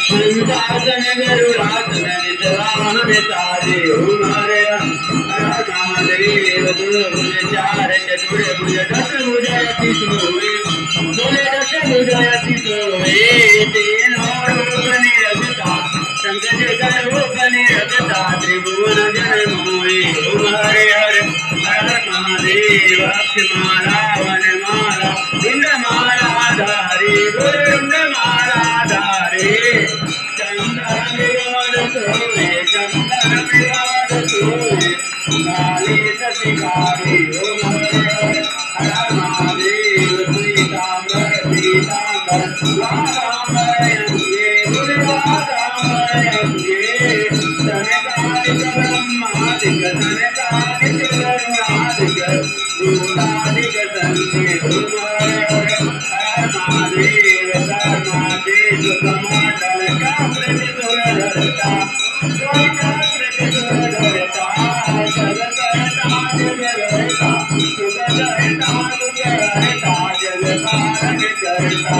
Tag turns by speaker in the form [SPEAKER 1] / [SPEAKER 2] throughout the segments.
[SPEAKER 1] हंसासन गरुड़ासन निजवाहन तारे हरे हर महादेव दुर्भुज चार चतुर भुज दस भुजयति सोए बोले दस भुजयति सोए तीन रूप निरगता संकट रूप निरगता त्रिभुवन जन मोए हरे हर हर महादेव अक्षमाला वनमाला इंद्रमाला धारी गुरुंडमाला धारी चंदन विवाद सोए चंदन विवाद सोए काली सतिकारी हरे हर महादेव पीतांबर पीतांबर वारामयंगे गुरुवारामयंगे तनकालिक ब्रह्मादिक तनकालिक करुणादिक भूतादिक तन्मे हरे हर महादेव कर्मादेश कमांडल कामृति सुरधरता स्वकामृति सुरधरता जगतरता जगरता सुगधरता सुगरता जगतारण करता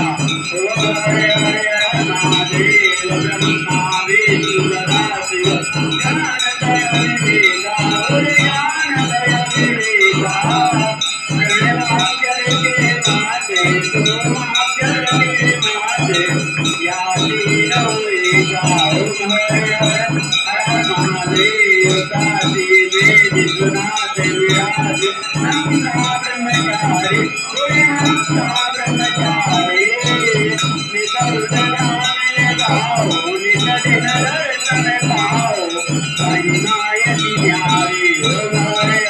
[SPEAKER 1] हरे हरे महादेव ब्रह्मा विष्णु सदा शिव ज्ञानदय विवेका ज्ञानदय विवेका प्रणवाक्षर के माते सोमाक्षर के माते यासीनो एका हरे हर महादेव काशी में विश्वनाथ विराज नंदा ब्रह्मचारी हंसा ब्रह्मचारी नित उदगा में गाओ नित दिन दर्शन पाओ महिमायति न्यारी हरे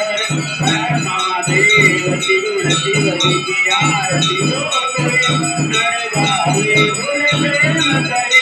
[SPEAKER 1] हर महादेव शिव शिव की आरती नर गावे बोले प्रेम करे